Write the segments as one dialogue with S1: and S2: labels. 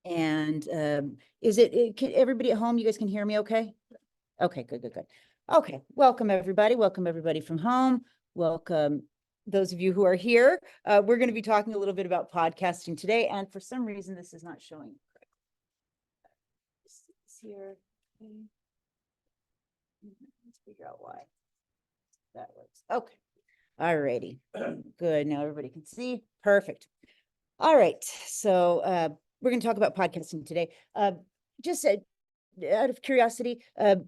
S1: And can everybody at home, you guys can hear me okay? Okay, good, good, good. Okay, welcome everybody. Welcome everybody from home. Welcome those of you who are here. We're going to be talking a little bit about podcasting today. And for some reason, this is not showing correctly. It's here. Okay. Let's figure out why that works. Okay. All righty. Good. Now everybody can see. Perfect. All right. So we're going to talk about podcasting today. Just out of curiosity, did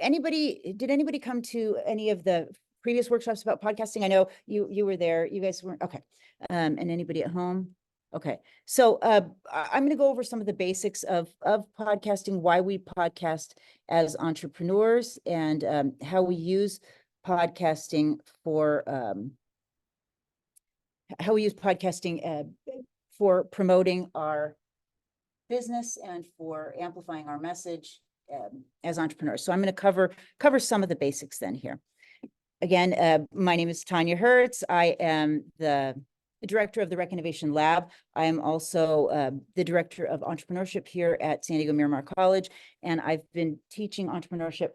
S1: anybody come to any of the previous workshops about podcasting? I know you were there. You guys weren't. Okay. And anybody at home? Okay. So I'm going to go over some of the basics of podcasting, why we podcast as entrepreneurs, and how we use podcasting for promoting our business and for amplifying our message as entrepreneurs. So I'm going to cover some of the basics then here. Again, my name is Tanya Hertz. I am the director of the Rec Innovation Lab. I am also the director of entrepreneurship here at San Diego Miramar College, and I've been teaching entrepreneurship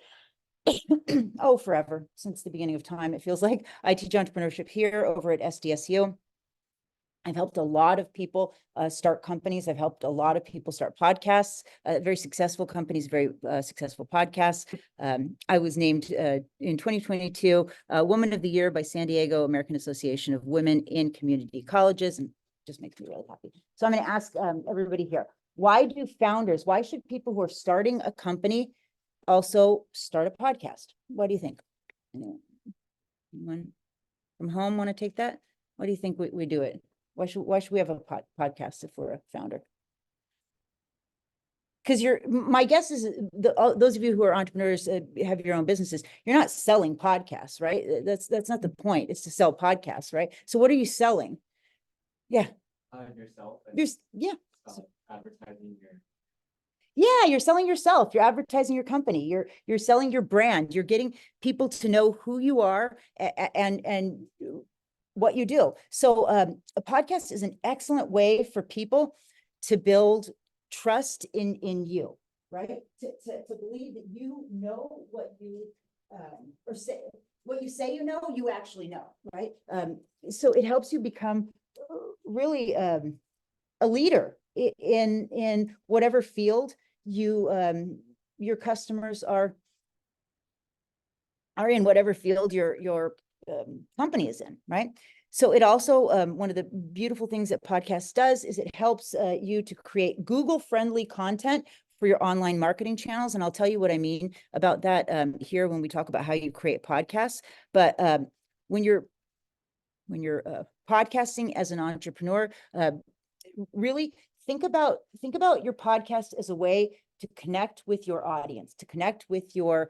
S1: forever, since the beginning of time. It feels like I teach entrepreneurship here over at SDSU. I've helped a lot of people start companies. I've helped a lot of people start podcasts, very successful companies, very successful podcasts. I was named in 2022 Woman of the Year by San Diego American Association of Women in Community Colleges, and just makes me really happy. So I'm going to ask everybody here, why should people who are starting a company also start a podcast? What do you think? Anyone from home want to take that? Why do you think we do it? Why should we have a podcast if we're a founder? Because my guess is those of you who are entrepreneurs, have your own businesses, you're not selling podcasts, right? That's not the point. It's to sell podcasts, right? So what are you selling? Yeah.
S2: Yourself.
S1: Yeah.
S2: Advertising your.
S1: Yeah, you're selling yourself. You're advertising your company. You're selling your brand. You're getting people to know who you are and what you do. So a podcast is an excellent way for people to build trust in you, right? To believe that you know what you or say what you say you know, you actually know, right? So it helps you become really a leader in whatever field your customers are in, whatever field your company is in, right? So it also, one of the beautiful things that podcast does is it helps you to create Google-friendly content for your online marketing channels. And I'll tell you what I mean about that here when we talk about how you create podcasts. But when you're podcasting as an entrepreneur, really think about your podcast as a way to connect with your audience, to connect with your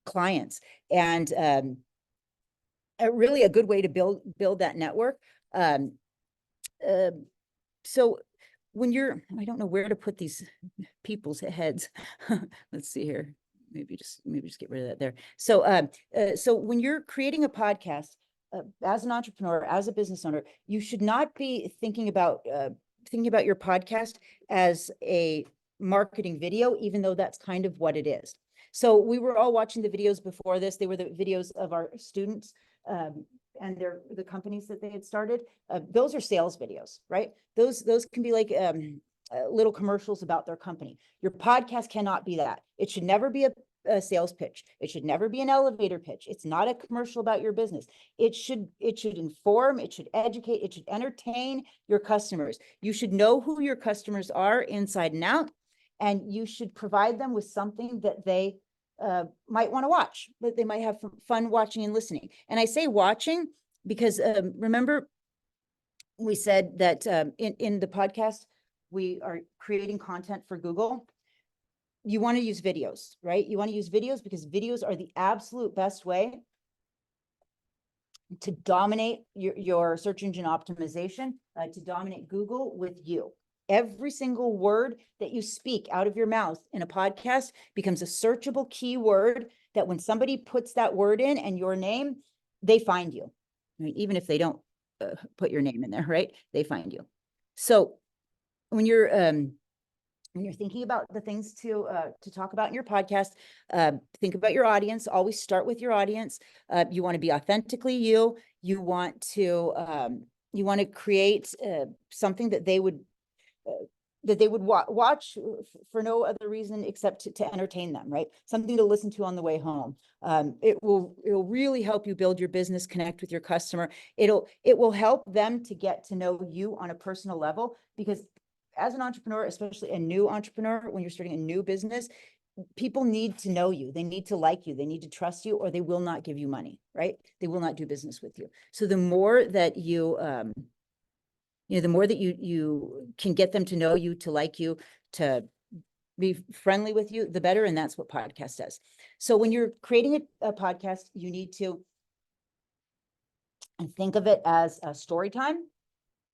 S1: clients, and really a good way to build that network. So when I don't know where to put these people's heads. Let's see here. Maybe just get rid of that there. So so when you're creating a podcast, as an entrepreneur, as a business owner, you should not be thinking about your podcast as a marketing video, even though that's kind of what it is. So we were all watching the videos before this. They were the videos of our students and the companies that they had started. Those are sales videos, right? Those can be like little commercials about their company. Your podcast cannot be that. It should never be a sales pitch. It should never be an elevator pitch. It's not a commercial about your business. It should inform, it should educate, it should entertain your customers. You should know who your customers are inside and out, and you should provide them with something that they might want to watch, that they might have fun watching and listening. And I say watching because remember we said that in the podcast, we are creating content for Google. You want to use videos, right? You want to use videos because videos are the absolute best way to dominate your search engine optimization, to dominate Google with you. Every single word that you speak out of your mouth in a podcast becomes a searchable keyword that when somebody puts that word in and your name, they find you. I mean, even if they don't put your name in there, right? They find you. So when you're thinking about the things to talk about in your podcast, think about your audience. Always start with your audience. You want to be authentically you. You want to create something that they would watch for no other reason except to entertain them, right? Something to listen to on the way home. It will really help you build your business, connect with your customer. It will help them to get to know you on a personal level, because as an entrepreneur, especially a new entrepreneur, when you're starting a new business, people need to know you. They need to like you. They need to trust you, or they will not give you money, right? They will not do business with you. So the more that the more that you can get them to know you, to like you, to be friendly with you, the better. And that's what podcast does. So when you're creating a podcast, you need to think of it as a story time.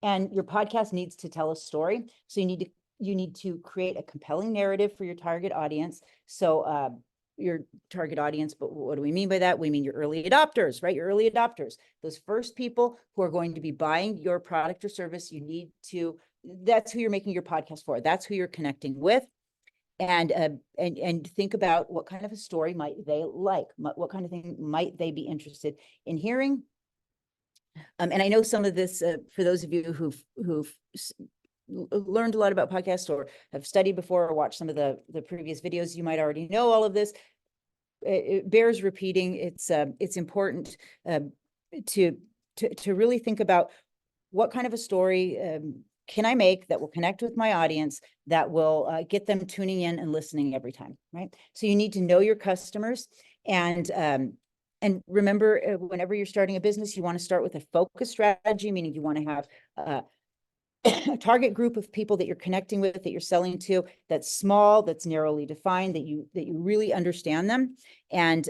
S1: And your podcast needs to tell a story. So you need to create a compelling narrative for your target audience. So your target audience, but what do we mean by that? We mean your early adopters, right? Your early adopters, those first people who are going to be buying your product or service. That's who you're making your podcast for. That's who you're connecting with. And think about what kind of a story might they like, what kind of thing might they be interested in hearing. And I know some of this, for those of you who've learned a lot about podcasts or have studied before or watched some of the previous videos, you might already know all of this. It bears repeating. It's important to really think about what kind of a story can I make that will connect with my audience, that will get them tuning in and listening every time, right? So you need to know your customers, and remember, whenever you're starting a business, you want to start with a focus strategy, meaning you want to have a target group of people that you're connecting with, that you're selling to, that's small, that's narrowly defined, that you really understand them, and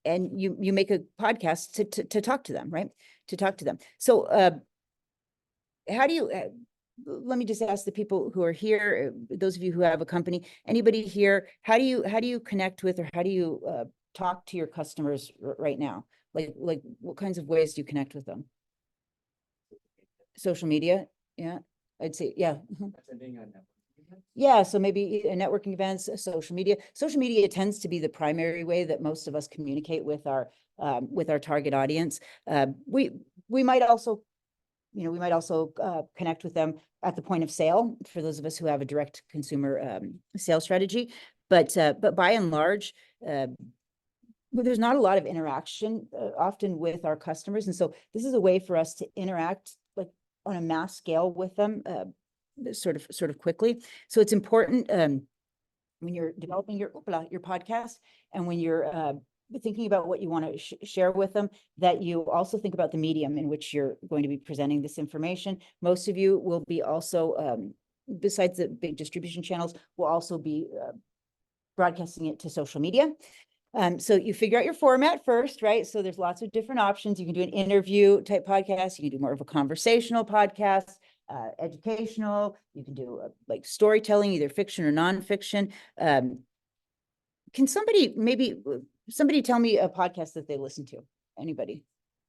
S1: you make a podcast to talk to them, right? To talk to them. So how do you? Let me just ask the people who are here, those of you who have a company, anybody here, how do you connect with, or how do you talk to your customers right now? Like what kinds of ways do you connect with them? Social media, yeah, I'd say, yeah.
S2: Attending a networking event?
S1: Yeah, so maybe networking events, social media. Social media tends to be the primary way that most of us communicate with our target audience. We might also connect with them at the point of sale, for those of us who have a direct consumer sales strategy. But by and large, there's not a lot of interaction often with our customers. And so this is a way for us to interact like on a mass scale with them sort of quickly. So it's important when you're developing your podcast, and when you're thinking about what you want to share with them, that you also think about the medium in which you're going to be presenting this information. Most of you will be also, besides the big distribution channels, will also be broadcasting it to social media. So you figure out your format first, right? So there's lots of different options. You can do an interview type podcast. You can do more of a conversational podcast, educational. You can do like storytelling, either fiction or nonfiction. Can somebody tell me a podcast that they listen to? Anybody?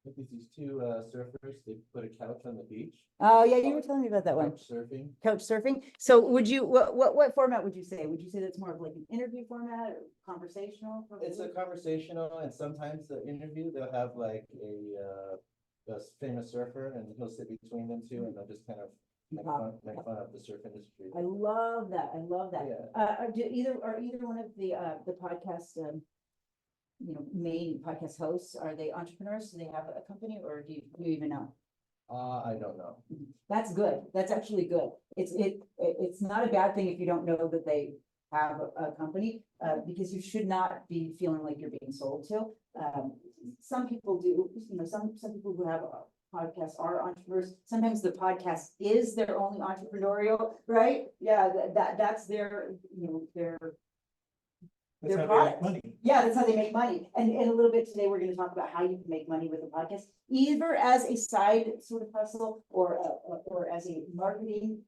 S3: With these two surfers, they put a couch on the beach.
S1: Oh yeah, you were telling me about that one.
S3: Couch surfing.
S1: Couch surfing. So what format would you say? Would you say that's more of like an interview format or conversational?
S3: It's a conversational, and sometimes the interview they'll have like a famous surfer, and he'll sit between them two, and they'll just kind of make fun of the surf industry.
S1: I love that. I love that.
S3: Yeah.
S1: Are either one of the podcast main podcast hosts, are they entrepreneurs? Do they have a company, or do you even know?
S3: I don't know.
S1: That's good. That's actually good. It's not a bad thing if you don't know that they have a company, because you should not be feeling like you're being sold to. Some people do, some people who have podcasts are entrepreneurs. Sometimes the podcast is their only entrepreneurial, right? Yeah, that's their,
S3: That's
S1: their
S3: how they
S1: product.
S3: make money.
S1: Yeah, that's how they make money. And in a little bit today, we're going to talk about how you can make money with a podcast, either as a side sort of hustle or as a marketing,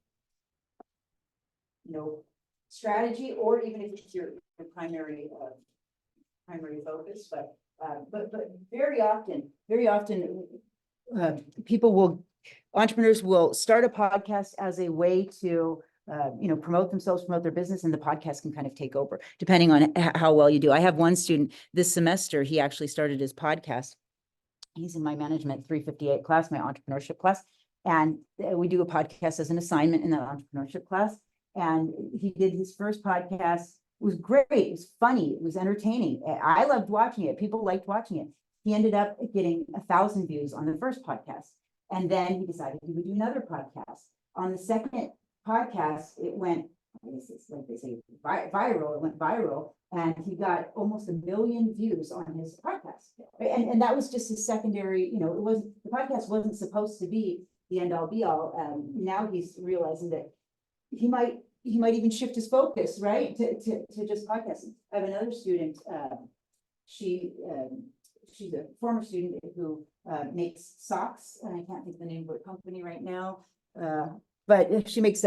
S1: strategy, or even if it's your primary focus. But very often, people entrepreneurs will start a podcast as a way to, promote themselves, promote their business, and the podcast can kind of take over depending on how well you do. I have one student this semester, he actually started his podcast. He's in my management 358 class, my entrepreneurship class. And we do a podcast as an assignment in that entrepreneurship class. And he did his first podcast. It was great. It was funny. It was entertaining. I loved watching it. People liked watching it. He ended up getting 1,000 views on the first podcast. And then he decided he would do another podcast. On the second podcast, it went, I guess it's like they say, viral. It went viral. And he got almost 1 million views on his podcast. And that was just a secondary, it wasn't, the podcast wasn't supposed to be the end all be all. Now he's realizing that he might even shift his focus, right, to just podcasting. I have another student, she's a former student who makes socks, and I can't think of the name of her company right now. But she makes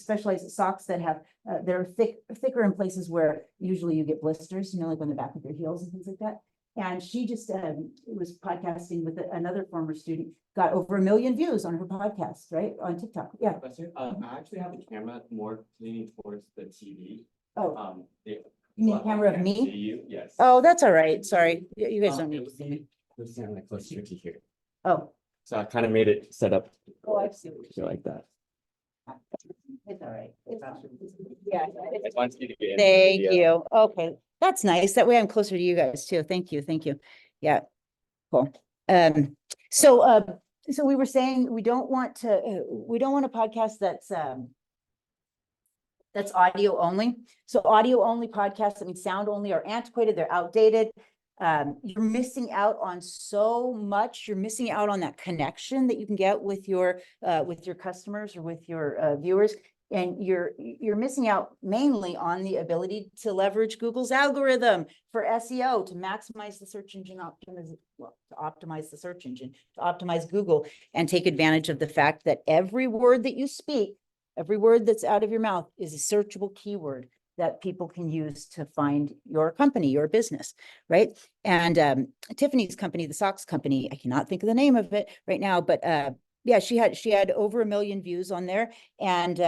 S1: specialized socks that have they're thicker in places where usually you get blisters, like on the back of your heels and things like that. And she just was podcasting with another former student, got over 1 million views on her podcast, right, on TikTok. Yeah.
S2: I actually have a camera more leaning towards the TV.
S1: Oh,
S2: You
S1: mean a camera of
S2: can't
S1: me?
S2: see you, yes.
S1: Oh, that's all right. Sorry, you guys don't
S2: It
S1: need to
S2: was
S1: see me.
S2: like closer to here.
S1: Oh,
S2: So I kind of made it set up
S1: I see.
S2: like that.
S1: It's all right. Yeah.
S2: I want you to get in the
S1: Thank
S2: video.
S1: you. Okay, that's nice. That way I'm closer to you guys too. Thank you. Thank you. Yeah, cool. So we were saying we don't want a podcast that's audio only. So audio only podcasts, I mean, sound only, are antiquated, they're outdated. You're missing out on so much. You're missing out on that connection that you can get with your customers or with your viewers. And you're missing out mainly on the ability to leverage Google's algorithm for SEO, to maximize the search engine to optimize the search engine, to optimize Google, and take advantage of the fact that every word that you speak, every word that's out of your mouth is a searchable keyword that people can use to find your company, your business, right? And Tiffany's company, the socks company, I cannot think of the name of it right now, but yeah, she had over 1 million views on there. And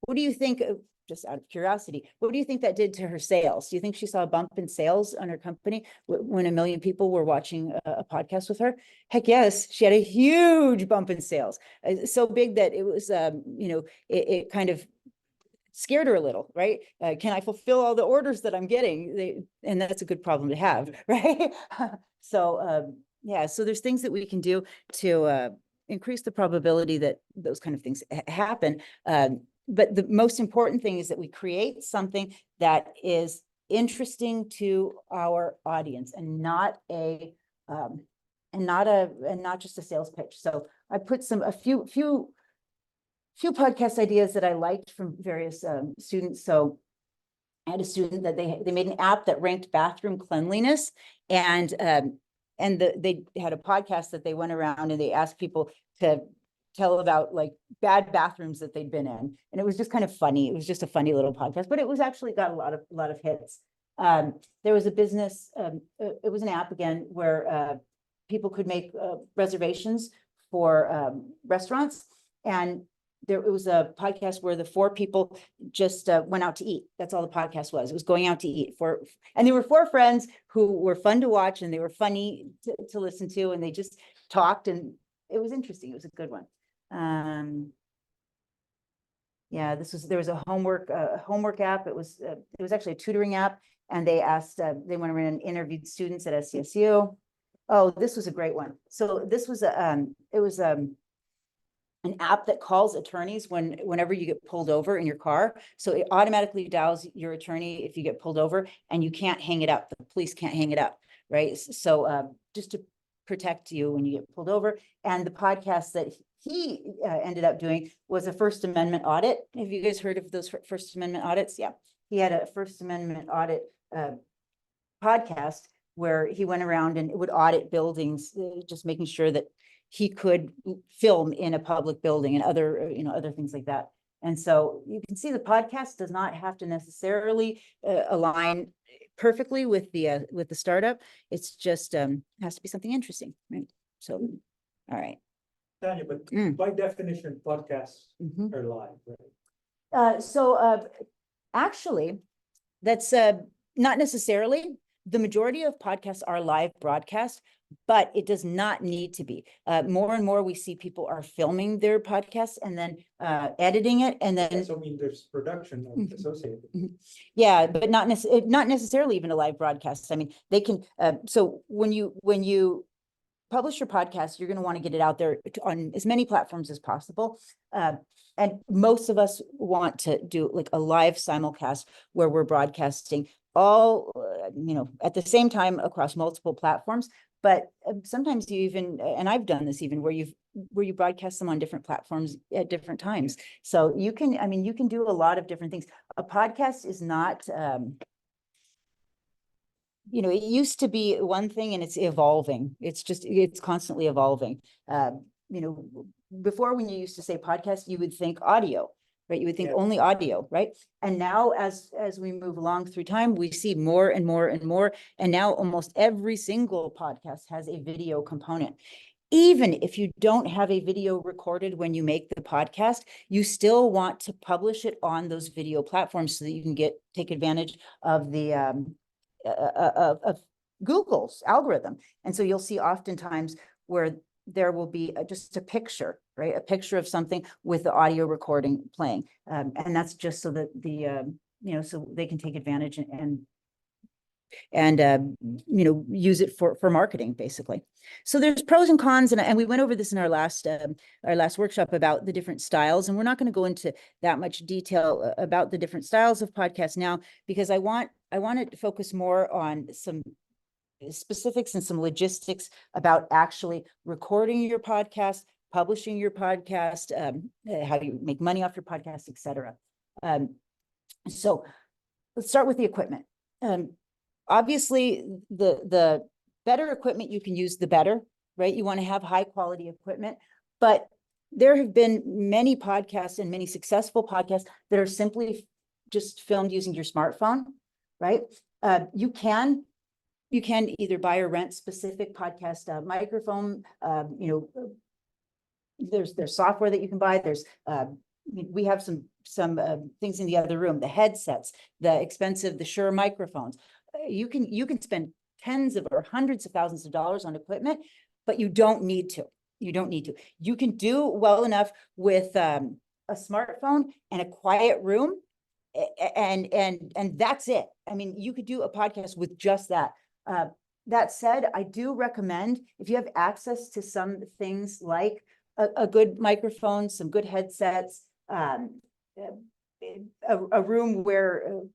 S1: what do you think, just out of curiosity, what do you think that did to her sales? Do you think she saw a bump in sales on her company when 1 million people were watching a podcast with her? Heck yes, she had a huge bump in sales, so big that it was, it kind of scared her a little, right? Can I fulfill all the orders that I'm getting? And that's a good problem to have, right? So yeah, so there's things that we can do to increase the probability that those kind of things happen. But the most important thing is that we create something that is interesting to our audience and not just a sales pitch. So I put a few podcast ideas that I liked from various students. So I had a student that they made an app that ranked bathroom cleanliness, and they had a podcast that they went around and they asked people to tell about like bad bathrooms that they'd been in, and it was just kind of funny. It was just a funny little podcast, but it was actually got a lot of hits. There was a business. It was an app again where people could make reservations for restaurants, and it was a podcast where the 4 people just went out to eat. That's all the podcast was. It was going out to eat and they were 4 friends who were fun to watch, and they were funny to listen to, and they just talked, and it was interesting. It was a good one. Yeah, there was a homework app. It was actually a tutoring app, and they went around and interviewed students at SCSU. Oh, this was a great one. So this was an app that calls attorneys whenever you get pulled over in your car. So it automatically dials your attorney if you get pulled over, and you can't hang it up. The police can't hang it up, right? So just to protect you when you get pulled over. And the podcast that he ended up doing was a First Amendment audit. Have you guys heard of those First Amendment audits? Yeah, he had a First Amendment audit podcast where he went around and would audit buildings, just making sure that he could film in a public building and other things like that. And so you can see the podcast does not have to necessarily align perfectly with the startup. It's just has to be something interesting, right? So, all right.
S4: Tanya, but
S1: Mm.
S4: by definition, podcasts
S1: Mhm.
S4: are live, right?
S1: Actually, that's not necessarily. The majority of podcasts are live broadcast, but it does not need to be. More and more we see people are filming their podcasts and then editing it and then
S4: So I mean, there's production
S1: Mhm.
S4: associated.
S1: yeah, but not necessarily even a live broadcast. I mean, they can so when you publish your podcast, you're going to want to get it out there on as many platforms as possible. And most of us want to do like a live simulcast where we're broadcasting all, at the same time across multiple platforms. But sometimes you even, and I've done this even where you broadcast them on different platforms at different times. So you can do a lot of different things. A podcast is not, it used to be one thing and it's evolving. It's constantly evolving. Before when you used to say podcast, you would think audio, right? You would think
S4: Yeah.
S1: only audio, right? And now as we move along through time, we see more and more and more. And now almost every single podcast has a video component. Even if you don't have a video recorded when you make the podcast, you still want to publish it on those video platforms so that you can take advantage of the of Google's algorithm. And so you'll see oftentimes where there will be just a picture, right? A picture of something with the audio recording playing. And that's just so that so they can take advantage and use it for marketing basically. So there's pros and cons, and we went over this in our last workshop about the different styles, and we're not going to go into that much detail about the different styles of podcasts now, because I want to focus more on some specifics and some logistics about actually recording your podcast, publishing your podcast, how do you make money off your podcast, etc. So let's start with the equipment. Obviously, the better equipment you can use, the better, right? You want to have high quality equipment, but there have been many podcasts and many successful podcasts that are simply just filmed using your smartphone, right? You can either buy or rent specific podcast microphone. There's software that you can buy. We have some things in the other room, the headsets, the Shure microphones. You can spend tens of or hundreds of thousands of dollars on equipment, but you don't need to. You can do well enough with a smartphone and a quiet room, and that's it. I mean, you could do a podcast with just that. That said, I do recommend, if you have access to some things like a good microphone, some good headsets, a room where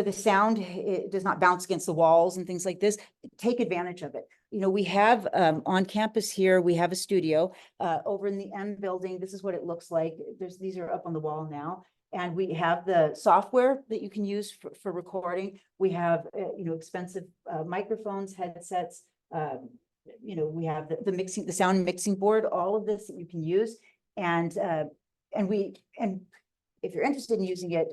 S1: the sound does not bounce against the walls and things like this, take advantage of it. We have on campus here, we have a studio over in the M building. This is what it looks like. These are up on the wall now. And we have the software that you can use for recording. We have, expensive microphones, headsets. We have the sound mixing board, all of this that you can use. And if you're interested in using it,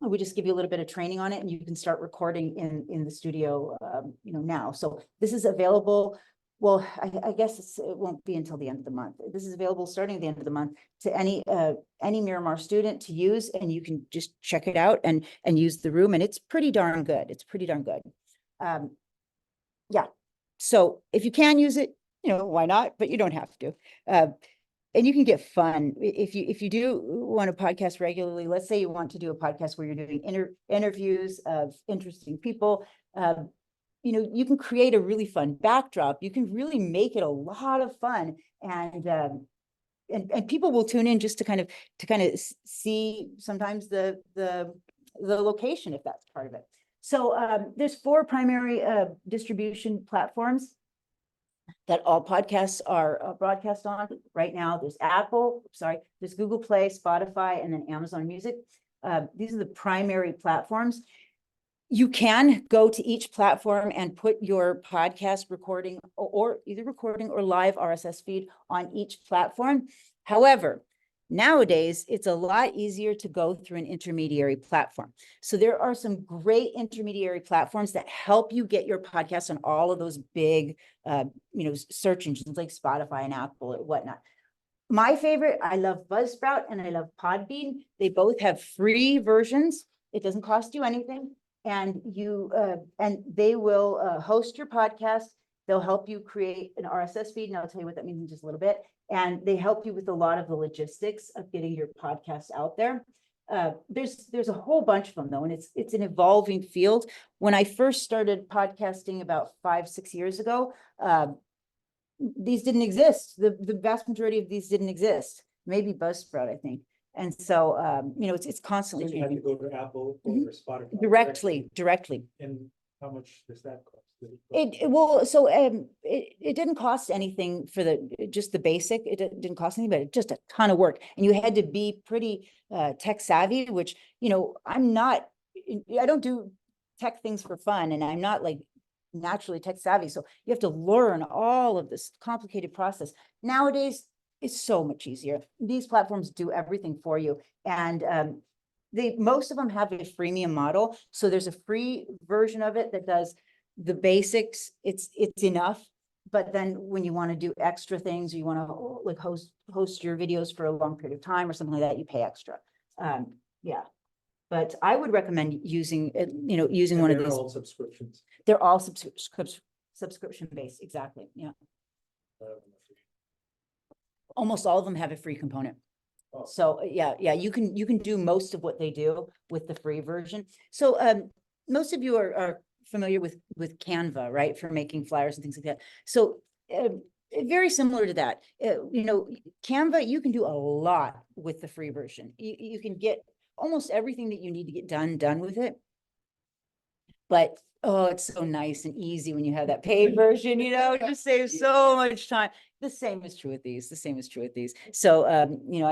S1: we just give you a little bit of training on it, and you can start recording in the studio, now. So this is available. Well, I guess it won't be until the end of the month. This is available starting at the end of the month to any Miramar student to use, and you can just check it out and use the room, and it's pretty darn good. Yeah. So if you can use it, why not? But you don't have to. And you can get fun if you do want to podcast regularly. Let's say you want to do a podcast where you're doing interviews of interesting people. You can create a really fun backdrop. You can really make it a lot of fun, and people will tune in just to kind of see sometimes the location, if that's part of it. So there's 4 primary distribution platforms that all podcasts are broadcast on right now. There's Google Play, Spotify, and then Amazon Music. These are the primary platforms. You can go to each platform and put your podcast recording or either recording or live RSS feed on each platform. However, Nowadays, it's a lot easier to go through an intermediary platform. So there are some great intermediary platforms that help you get your podcast on all of those big, search engines like Spotify and Apple and whatnot. My favorite, I love Buzzsprout and I love Podbean. They both have free versions. It doesn't cost you anything. And they will host your podcast. They'll help you create an RSS feed, and I'll tell you what that means in just a little bit. And they help you with a lot of the logistics of getting your podcast out there. There's a whole bunch of them though, and it's an evolving field. When I first started podcasting about 5-6 years ago, these didn't exist. The vast majority of these didn't exist. Maybe Buzzsprout, I think. And so, it's constantly
S4: So you have to
S1: changing.
S4: go to Apple or
S1: Mhm.
S4: Spotify.
S1: Directly.
S4: And how much does that cost?
S1: It didn't cost anything for just the basic. It didn't cost anything, but just a ton of work. And you had to be pretty tech savvy, which, I'm not, I don't do tech things for fun, and I'm not like naturally tech savvy. So you have to learn all of this complicated process. Nowadays, it's so much easier. These platforms do everything for you. And most of them have a freemium model. So there's a free version of it that does the basics. It's enough. But then when you want to do extra things, or you want to like host your videos for a long period of time or something like that, you pay extra. Yeah. But I would recommend using one of
S4: They're
S1: these.
S4: all subscriptions.
S1: They're all subscription based. Exactly. Yeah. Almost all of them have a free component.
S4: Oh.
S1: So yeah, you can do most of what they do with the free version. So most of you are familiar with Canva, right? For making flyers and things like that. So very similar to that. Canva, you can do a lot with the free version. You can get almost everything that you need to get done with it. But oh, it's so nice and easy when you have that paid version, it just saves so much time. The same is true with these. So, I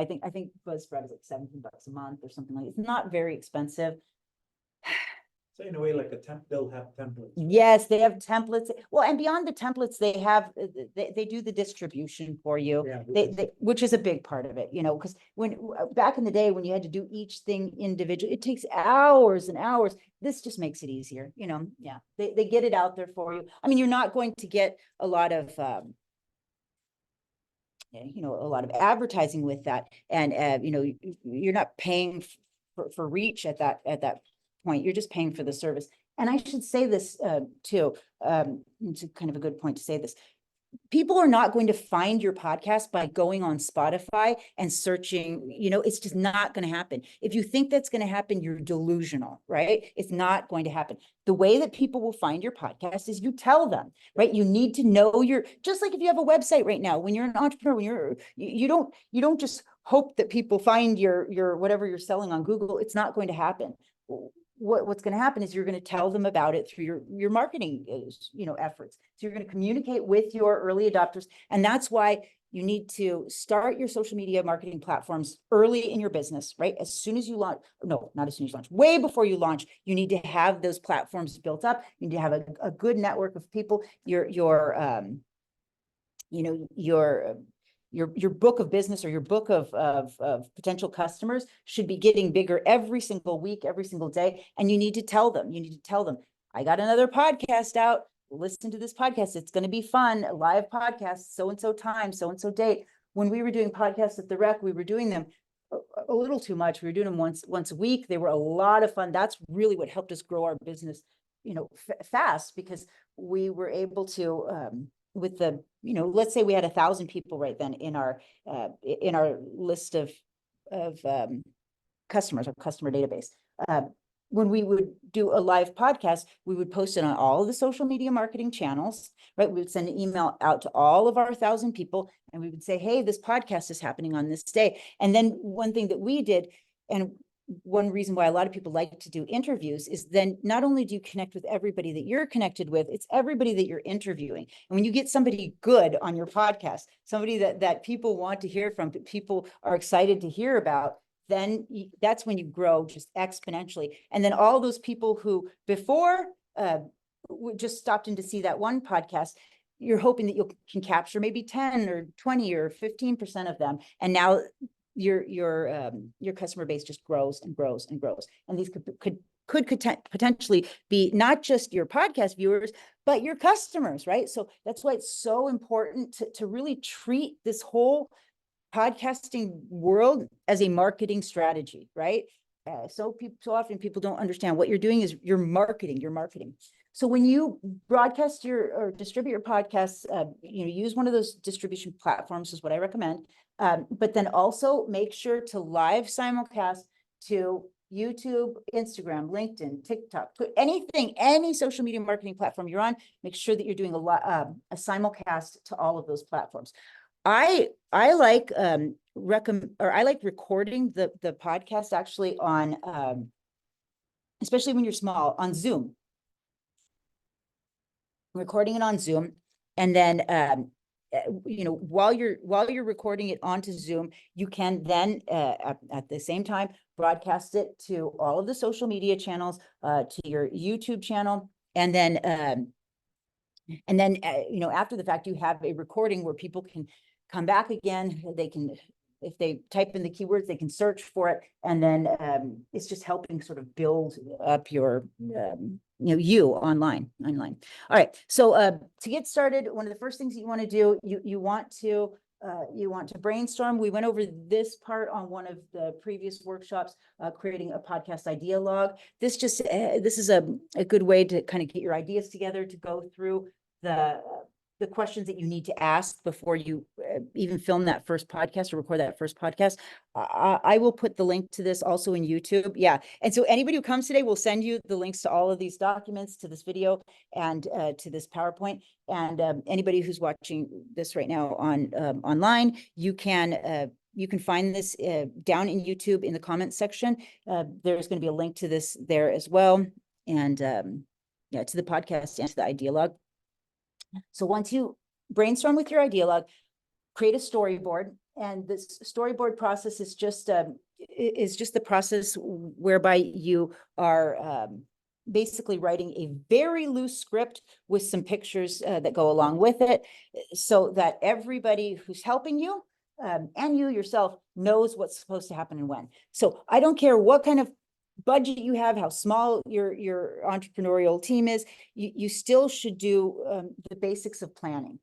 S1: think Buzzsprout is like $17 a month or something like that. It's not very expensive.
S4: So in a way, like they'll have templates.
S1: Yes, they have templates. Well, and beyond the templates, they have, they do the distribution for you.
S4: Yeah,
S1: Which is a big part of it, because back in the day when you had to do each thing individually, it takes hours and hours. This just makes it easier, yeah. They get it out there for you. I mean, you're not going to get a lot of, a lot of advertising with that. And, you're not paying for reach at that point. You're just paying for the service. And I should say this too, it's kind of a good point to say this. People are not going to find your podcast by going on Spotify and searching, it's just not going to happen. If you think that's going to happen, you're delusional, right? It's not going to happen. The way that people will find your podcast is you tell them, right? You need to know just like if you have a website right now, when you're an entrepreneur, you don't just hope that people find your whatever you're selling on Google. It's not going to happen. What's going to happen is you're going to tell them about it through your marketing, efforts. So you're going to communicate with your early adopters. And that's why you need to start your social media marketing platforms early in your business, right? As soon as you launch, no, not as soon as you launch, way before you launch, you need to have those platforms built up. You need to have a good network of people. Your book of business or your book of potential customers should be getting bigger every single week, every single day. And you need to tell them, I got another podcast out. Listen to this podcast. It's going to be fun. A live podcast, so-and-so time, so-and-so date. When we were doing podcasts at the Rec, we were doing them a little too much. We were doing them once a week. They were a lot of fun. That's really what helped us grow our business, fast, because we were able to, with the, let's say we had 1,000 people right then in our list of customers, our customer database. When we would do a live podcast, we would post it on all of the social media marketing channels, right? We would send an email out to all of our 1,000 people, and we would say, hey, this podcast is happening on this day. And then one thing that we did, and one reason why a lot of people like to do interviews, is then not only do you connect with everybody that you're connected with, it's everybody that you're interviewing. And when you get somebody good on your podcast, somebody that people want to hear from, people are excited to hear about, then that's when you grow just exponentially. And then all those people who before just stopped in to see that one podcast, you're hoping that you can capture maybe 10 or 20 or 15% of them. And now your customer base just grows and grows and grows. And these could potentially be not just your podcast viewers, but your customers, right? So that's why it's so important to really treat this whole podcasting world as a marketing strategy, right? So often people don't understand what you're doing is you're marketing. So when you broadcast or distribute your podcasts, use one of those distribution platforms is what I recommend. But then also make sure to live simulcast to YouTube, Instagram, LinkedIn, TikTok, any social media marketing platform you're on, make sure that you're doing a simulcast to all of those platforms. I like I like recording the podcast actually on especially when you're small on Zoom. Recording it on Zoom, and then while you're recording it onto Zoom, you can then at the same time broadcast it to all of the social media channels, to your YouTube channel, and then after the fact, you have a recording where people can come back again. They can, if they type in the keywords, they can search for it. And then it's just helping sort of build up your, you online. All right. So to get started, one of the first things that you want to do, you want to brainstorm. We went over this part on one of the previous workshops, creating a podcast idea log. This is a good way to kind of get your ideas together, to go through the questions that you need to ask before you even film that first podcast or record that first podcast. I will put the link to this also in YouTube. Yeah. And so anybody who comes today will send you the links to all of these documents, to this video, and to this PowerPoint. And anybody who's watching this right now on online, you can find this down in YouTube in the comments section. There's going to be a link to this there as well. And to the podcast and to the idea log. So once you brainstorm with your idea log, create a storyboard. And this storyboard process is just the process whereby you are basically writing a very loose script with some pictures that go along with it, so that everybody who's helping you and you yourself knows what's supposed to happen and when. So I don't care what kind of budget you have, how small your entrepreneurial team is, you still should do the basics of planning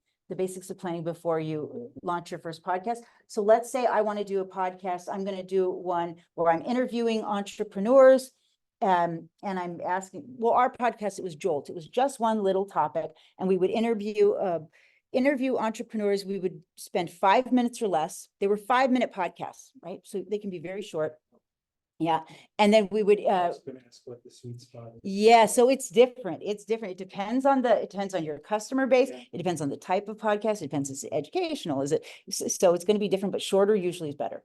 S1: before you launch your first podcast. So let's say I want to do a podcast. I'm going to do one where I'm interviewing entrepreneurs, and I'm asking, well, our podcast, it was Jolt. It was just one little topic, and we would interview entrepreneurs. We would spend 5 minutes or less. They were 5-minute podcasts, right? So they can be very short. Yeah. And then we would,
S4: I was gonna ask what the sweet spot is.
S1: yeah, so it's different. It depends on your customer base.
S4: Yeah.
S1: It depends on the type of podcast. It depends, is it educational? So it's going to be different, but shorter usually is better.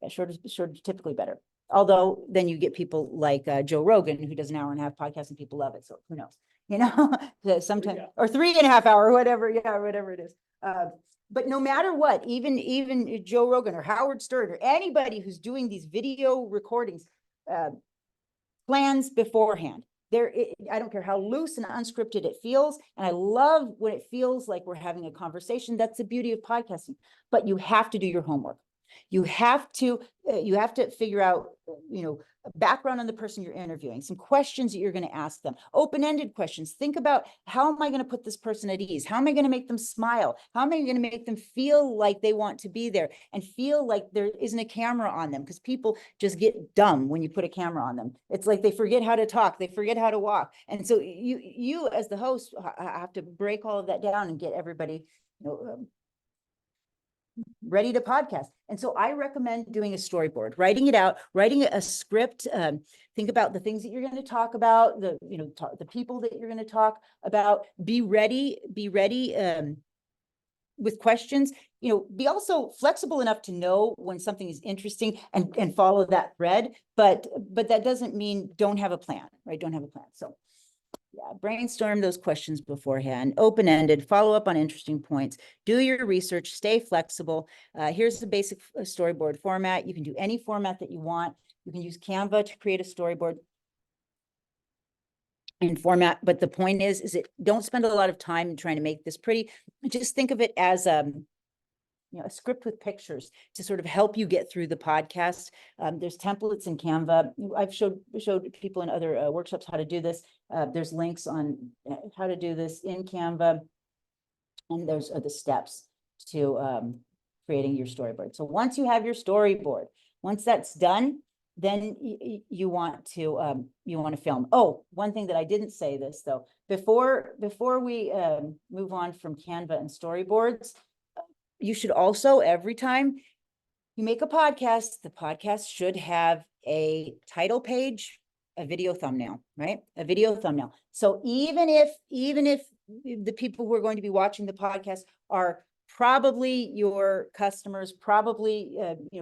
S1: Yeah, shorter is typically better. Although then you get people like Joe Rogan, who does an 1.5-hour podcast and people love it. So who knows, sometimes, or 3.5 hour, whatever. Yeah, whatever it is. But no matter what, even Joe Rogan or Howard Stern or anybody who's doing these video recordings, plans beforehand. I don't care how loose and unscripted it feels. And I love when it feels like we're having a conversation. That's the beauty of podcasting. But you have to do your homework. You have to figure out, background on the person you're interviewing, some questions that you're going to ask them, open-ended questions. Think about, how am I going to put this person at ease? How am I going to make them smile? How am I going to make them feel like they want to be there and feel like there isn't a camera on them? Because people just get dumb when you put a camera on them. It's like they forget how to talk, they forget how to walk. And so you as the host have to break all of that down and get everybody, ready to podcast. And so I recommend doing a storyboard, writing it out, writing a script. Think about the things that you're going to talk about, the people that you're going to talk about. Be ready with questions. Be also flexible enough to know when something is interesting and follow that thread. But that doesn't mean don't have a plan, right? Don't have a plan. So yeah, brainstorm those questions beforehand, open-ended, follow up on interesting points, do your research, stay flexible. Here's the basic storyboard format. You can do any format that you want. You can use Canva to create a storyboard and format. But the point is don't spend a lot of time trying to make this pretty. Just think of it as a script with pictures to sort of help you get through the podcast. There's templates in Canva. I've showed people in other workshops how to do this. There's links on how to do this in Canva. And those are the steps to creating your storyboard. So once you have your storyboard, once that's done, then you want to film. Oh, one thing that I didn't say this though, before we move on from Canva and storyboards, you should also, every time you make a podcast, the podcast should have a title page, a video thumbnail, right? A video thumbnail. So even if the people who are going to be watching the podcast are probably your customers, probably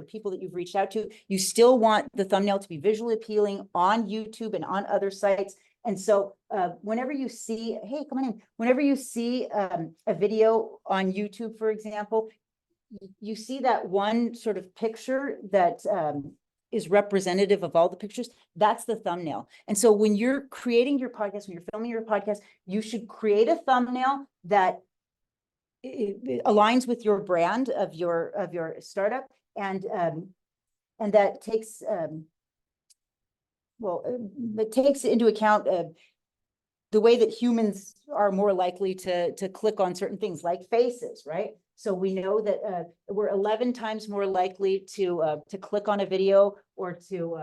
S1: people that you've reached out to, you still want the thumbnail to be visually appealing on YouTube and on other sites. And so whenever you see, hey, come on in, whenever you see a video on YouTube, for example, you see that one sort of picture that is representative of all the pictures, that's the thumbnail. And so when you're creating your podcast, when you're filming your podcast, you should create a thumbnail that it aligns with your brand of your startup, and that takes it takes into account the way that humans are more likely to click on certain things like faces, right? So we know that we're 11 times more likely to click on a video or to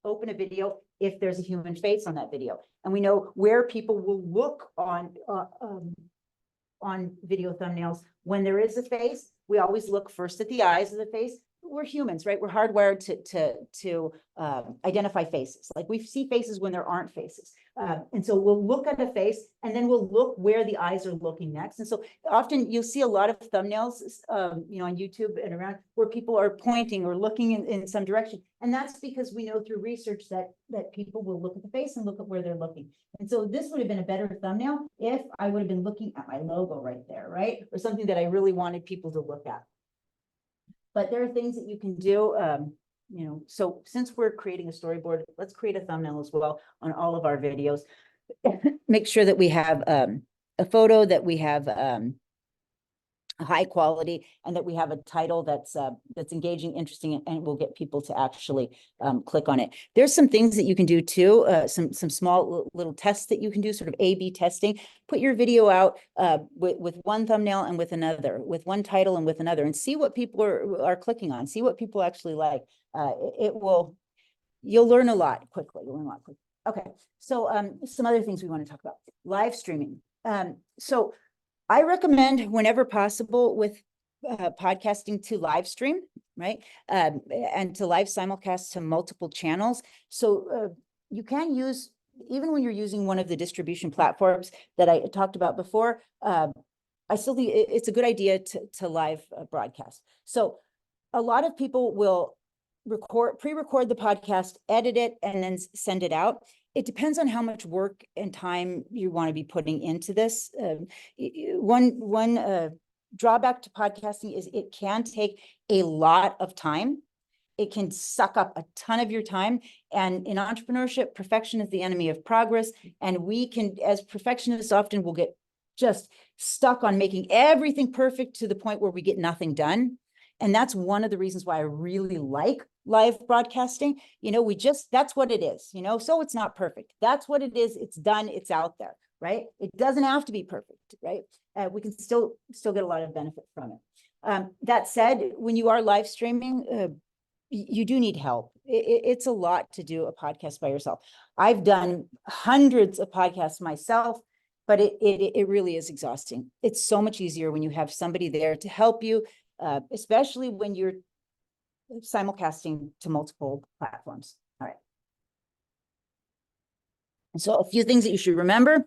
S1: open a video if there's a human face on that video. And we know where people will look on video thumbnails. When there is a face, we always look first at the eyes of the face. We're humans, right? We're hardwired to identify faces. Like we see faces when there aren't faces. And so we'll look at a face and then we'll look where the eyes are looking next. And so often you'll see a lot of thumbnails, on YouTube and around where people are pointing or looking in some direction. And that's because we know through research that people will look at the face and look at where they're looking. And so this would have been a better thumbnail if I would have been looking at my logo right there, right? Or something that I really wanted people to look at. But there are things that you can do, so since we're creating a storyboard, let's create a thumbnail as well on all of our videos. Make sure that we have a photo, that we have a high quality, and that we have a title that's engaging, interesting, and will get people to actually click on it. There's some things that you can do too, some small little tests that you can do, sort of A/B testing. Put your video out with one thumbnail and with another, with one title and with another, and see what people are clicking on. See what people actually like. You'll learn a lot quickly. You'll learn a lot quickly. Okay, so some other things we want to talk about. Live streaming. So I recommend whenever possible with podcasting to live stream, right? And to live simulcast to multiple channels. So you can use, even when you're using one of the distribution platforms that I talked about before, I still think it's a good idea to live broadcast. So a lot of people will pre-record the podcast, edit it, and then send it out. It depends on how much work and time you want to be putting into this. One drawback to podcasting is it can take a lot of time. It can suck up a ton of your time. And in entrepreneurship, perfection is the enemy of progress. And we can, as perfectionists, often will get just stuck on making everything perfect to the point where we get nothing done. And that's one of the reasons why I really like live broadcasting. That's what it is, so it's not perfect. That's what it is. It's done. It's out there, right? It doesn't have to be perfect, right? We can still get a lot of benefit from it. That said, when you are live streaming, you do need help. It's a lot to do a podcast by yourself. I've done hundreds of podcasts myself, but it really is exhausting. It's so much easier when you have somebody there to help you, especially when you're simulcasting to multiple platforms. All right. And so a few things that you should remember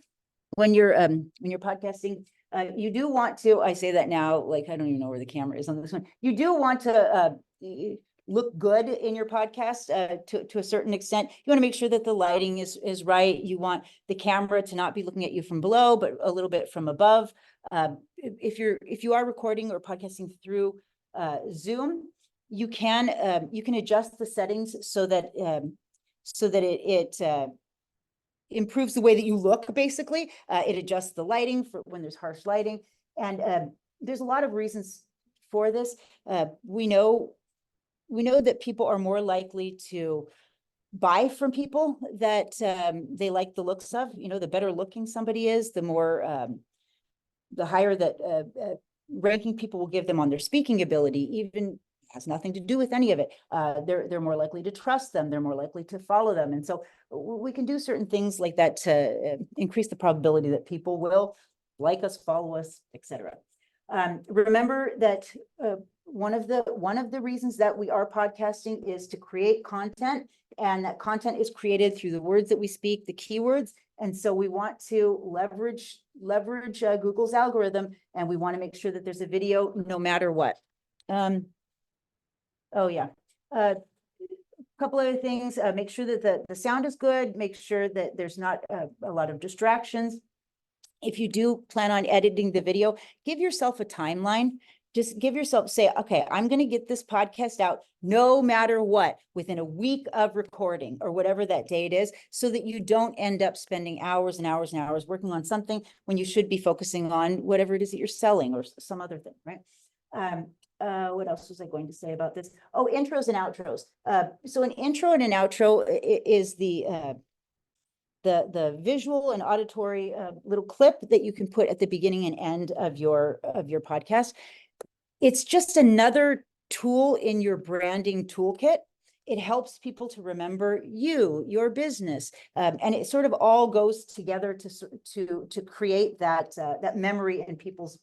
S1: when you're podcasting, you do want to, I say that now, like, I don't even know where the camera is on this one. You do want to look good in your podcast to a certain extent. You want to make sure that the lighting is right. You want the camera to not be looking at you from below, but a little bit from above. If you are recording or podcasting through Zoom, you can adjust the settings so that it improves the way that you look. Basically, it adjusts the lighting for when there's harsh lighting, and there's a lot of reasons for this. We know that people are more likely to buy from people that they like the looks of. The better looking somebody is, the more the higher that ranking people will give them on their speaking ability, even has nothing to do with any of it. They're more likely to trust them. They're more likely to follow them. And so we can do certain things like that to increase the probability that people will like us, follow us, etc. Remember that one of the reasons that we are podcasting is to create content, and that content is created through the words that we speak, the keywords. And so we want to leverage Google's algorithm, and we want to make sure that there's a video no matter what. Oh yeah. A couple other things, make sure that the sound is good, make sure that there's not a lot of distractions. If you do plan on editing the video, give yourself a timeline. Just give yourself, say, okay, I'm going to get this podcast out no matter what, within a week of recording or whatever that date is, so that you don't end up spending hours and hours and hours working on something when you should be focusing on whatever it is that you're selling or some other thing, right? What else was I going to say about this? Oh, intros and outros. So an intro and an outro is the visual and auditory little clip that you can put at the beginning and end of your podcast. It's just another tool in your branding toolkit. It helps people to remember you, your business, and it sort of all goes together to create that memory in people's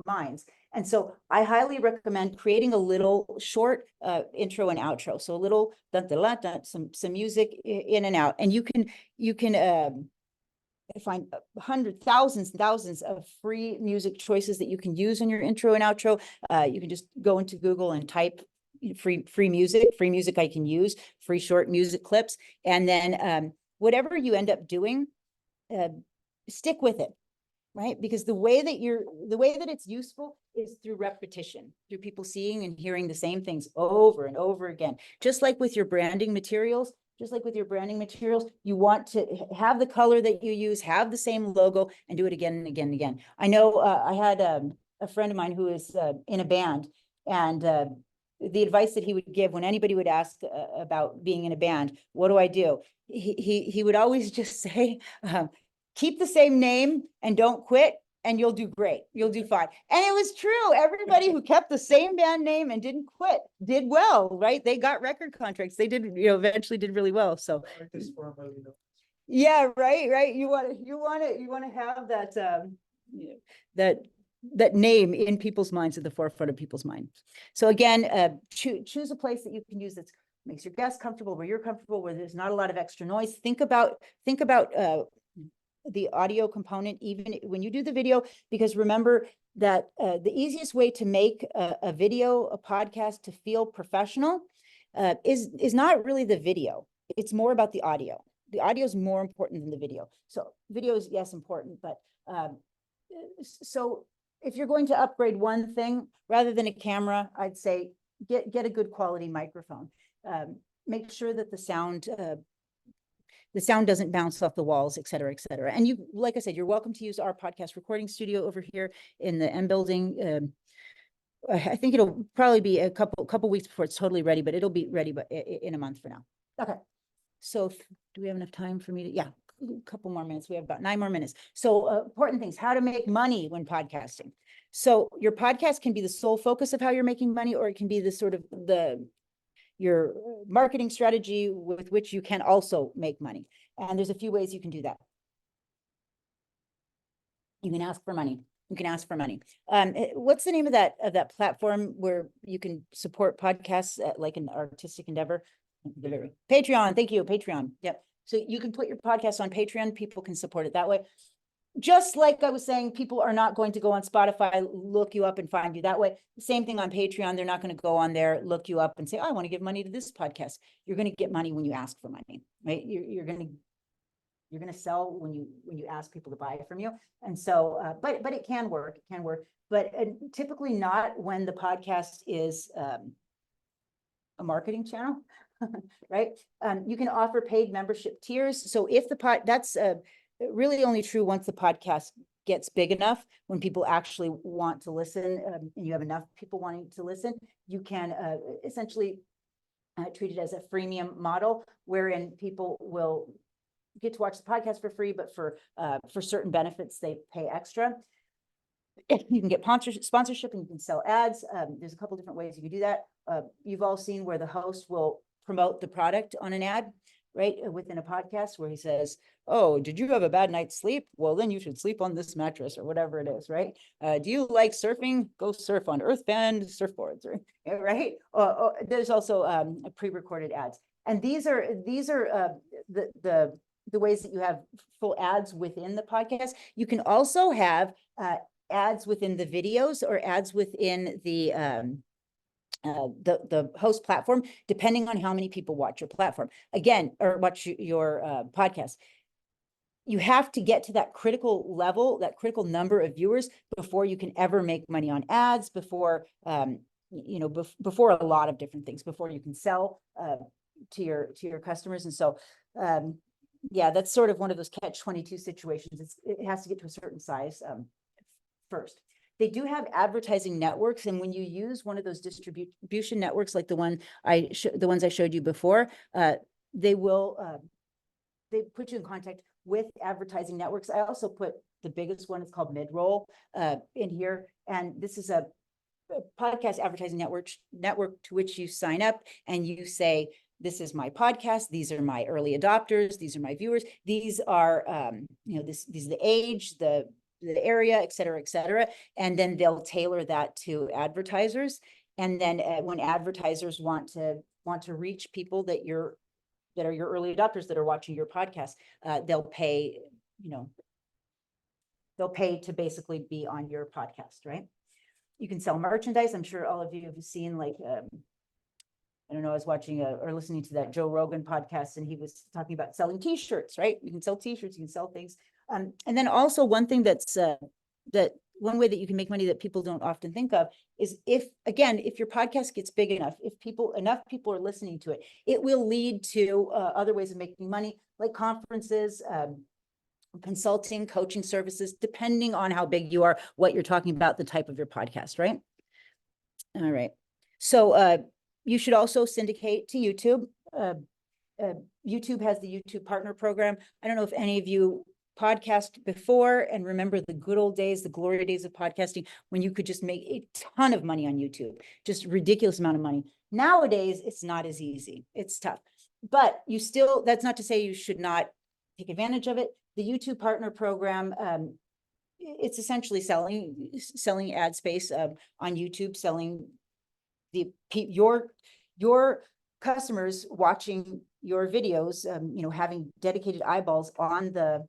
S1: minds. And so I highly recommend creating a little short intro and outro. So a little some music in and out, and you can find hundreds, thousands of free music choices that you can use in your intro and outro. You can just go into Google and type free music I can use, free short music clips, and then whatever you end up doing, stick with it, right? Because the way that it's useful is through repetition, through people seeing and hearing the same things over and over again. Just like with your branding materials, you want to have the color that you use, have the same logo, and do it again and again and again. I know I had a friend of mine who is in a band, and the advice that he would give when anybody would ask about being in a band, what do I do? He would always just say, keep the same name and don't quit, and you'll do great. You'll do fine. And it was true. Everybody who kept the same band name and didn't quit did well, right? They got record contracts. They did, eventually did really well. So yeah, right. You want to have that name in people's minds, at the forefront of people's minds. So again, choose a place that you can use that makes your guests comfortable, where you're comfortable, where there's not a lot of extra noise. Think about the audio component, even when you do the video, because remember that the easiest way to make a video, a podcast, to feel professional is not really the video. It's more about the audio. The audio is more important than the video. So video is, yes, important, but so if you're going to upgrade one thing, rather than a camera, I'd say get a good quality microphone. Make sure that the sound doesn't bounce off the walls, et cetera, et cetera. And you, like I said, you're welcome to use our podcast recording studio over here in the M building. I think it'll probably be a couple weeks before it's totally ready, but it'll be ready in a month for now. Okay. So do we have enough time for me to, yeah, a couple more minutes. We have about 9 more minutes. So important things, how to make money when podcasting. So your podcast can be the sole focus of how you're making money, or it can be the sort of your marketing strategy with which you can also make money. And there's a few ways you can do that. You can ask for money. What's the name of that platform where you can support podcasts like an artistic endeavor? Patreon. Thank you. Patreon. Yep. So you can put your podcast on Patreon. People can support it that way. Just like I was saying, people are not going to go on Spotify, look you up and find you that way. Same thing on Patreon. They're not going to go on there, look you up and say, oh, I want to give money to this podcast. You're going to get money when you ask for money, right? You're going to sell when you ask people to buy from you. And so, but it can work. But typically not when the podcast is a marketing channel, right? You can offer paid membership tiers. So if that's really only true once the podcast gets big enough, when people actually want to listen, and you have enough people wanting to listen, you can essentially treat it as a freemium model, wherein people will get to watch the podcast for free, but for certain benefits, they pay extra. You can get sponsorship and you can sell ads. There's a couple different ways you can do that. You've all seen where the host will promote the product on an ad, right? Within a podcast where he says, oh, did you have a bad night's sleep? Well, then you should sleep on this mattress or whatever it is, right? Do you like surfing? Go surf on Earthband surfboards, right? There's also pre-recorded ads. And these are the ways that you have full ads within the podcast. You can also have ads within the videos or ads within the host platform, depending on how many people watch your platform again, or watch your podcast. You have to get to that critical level, that critical number of viewers before you can ever make money on ads, before before a lot of different things, before you can sell to your customers. And so yeah, that's sort of one of those catch-22 situations. It has to get to a certain size first. They do have advertising networks, and when you use one of those distribution networks, like the ones I showed you before, they put you in contact with advertising networks. I also put the biggest one, it's called Midroll, in here, and this is a podcast advertising network to which you sign up and you say, this is my podcast, these are my early adopters, these are my viewers, these are these are the age, the area, et cetera, and then they'll tailor that to advertisers. And then when advertisers want to reach people that are your early adopters that are watching your podcast, they'll pay to basically be on your podcast, right? You can sell merchandise. I'm sure all of you have seen, like, I don't know, I was watching or listening to that Joe Rogan podcast, and he was talking about selling t-shirts, right? You can sell t-shirts, you can sell things. And then also one thing that's one way that you can make money that people don't often think of is if your podcast gets big enough, if enough people are listening to it, it will lead to other ways of making money, like conferences, consulting, coaching services, depending on how big you are, what you're talking about, the type of your podcast, right? All right. So you should also syndicate to YouTube. YouTube has the YouTube Partner Program. I don't know if any of you podcast before and remember the good old days, the glory days of podcasting, when you could just make a ton of money on YouTube, just ridiculous amount of money. Nowadays, it's not as easy. It's tough, but that's not to say you should not take advantage of it. The YouTube Partner Program, it's essentially selling ad space on YouTube, selling your customers watching your videos, having dedicated eyeballs on the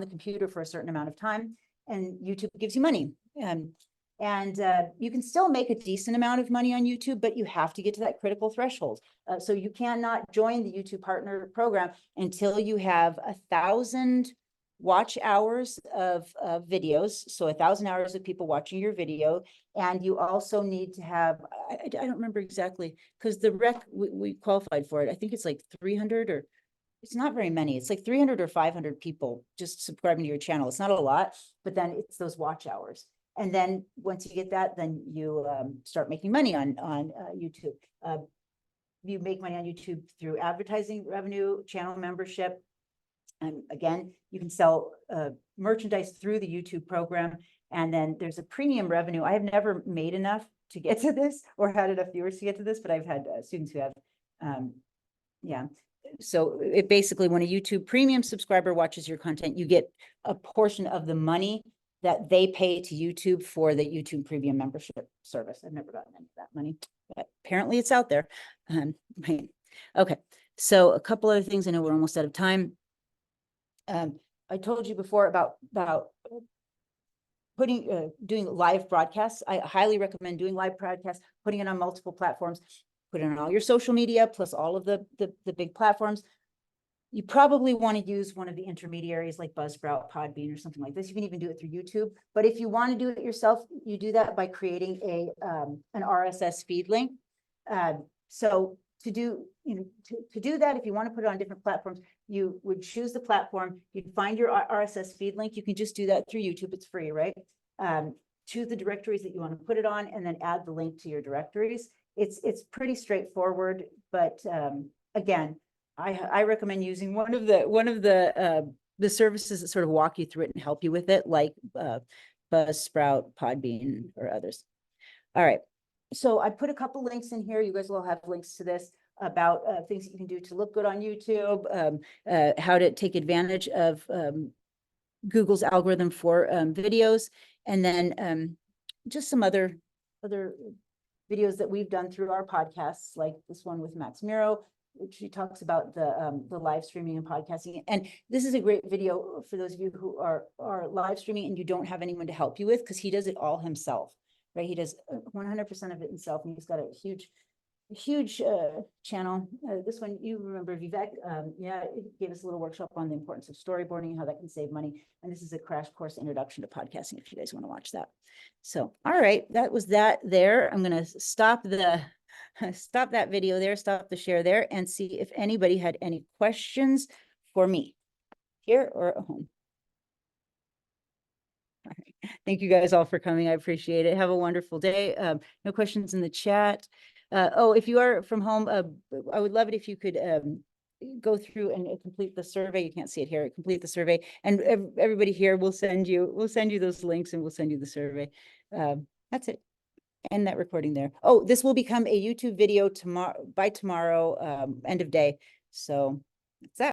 S1: computer for a certain amount of time, and YouTube gives you money. And you can still make a decent amount of money on YouTube, but you have to get to that critical threshold. So you cannot join the YouTube Partner Program until you have 1,000 watch hours of videos. So 1,000 hours of people watching your video. And you also need to have, I don't remember exactly, because the rec, we qualified for it. I think it's like 300 or it's not very many. It's like 300 or 500 people just subscribing to your channel. It's not a lot, but then it's those watch hours. And then once you get that, then you start making money on YouTube. You make money on YouTube through advertising revenue, channel membership. And again, you can sell merchandise through the YouTube program. And then there's a premium revenue. I have never made enough to get to this or had enough viewers to get to this, but I've had students who have, yeah. So it basically, when a YouTube premium subscriber watches your content, you get a portion of the money that they pay to YouTube for the YouTube premium membership service. I've never gotten any of that money, but apparently it's out there. Right. Okay. So a couple other things. I know we're almost out of time. I told you before about doing live broadcasts. I highly recommend doing live broadcasts, putting it on multiple platforms, put it on all your social media, plus all of the big platforms. You probably want to use one of the intermediaries like Buzzsprout, Podbean, or something like this. You can even do it through YouTube. But if you want to do it yourself, you do that by creating an RSS feed link. So to do, to do that, if you want to put it on different platforms, you would choose the platform, you'd find your RSS feed link. You can just do that through YouTube. It's free, right? Choose the directories that you want to put it on and then add the link to your directories. It's pretty straightforward, but again, I recommend using one of the services that sort of walk you through it and help you with it, like Buzzsprout, Podbean, or others. All right. So I put a couple links in here. You guys will have links to this about things that you can do to look good on YouTube, how to take advantage of Google's algorithm for videos, and then just some other videos that we've done through our podcasts, like this one with Max Miro, which he talks about the live streaming and podcasting. And this is a great video for those of you who are live streaming and you don't have anyone to help you with, because he does it all himself, right? He does 100% of it himself, and he's got a huge channel. This one, you remember Vivek, yeah, he gave us a little workshop on the importance of storyboarding, how that can save money. And this is a crash course introduction to podcasting, if you guys want to watch that. So, all right, that was that there. I'm going to stop that video there, stop the share there, and see if anybody had any questions for me here or at home. All right. Thank you guys all for coming. I appreciate it. Have a wonderful day. No questions in the chat. Oh, if you are from home, I would love it if you could go through and complete the survey. You can't see it here. Complete the survey, and everybody here will send you those links, and we'll send you the survey. That's it. End that recording there. Oh, this will become a YouTube video tomorrow, end of day. So that's that.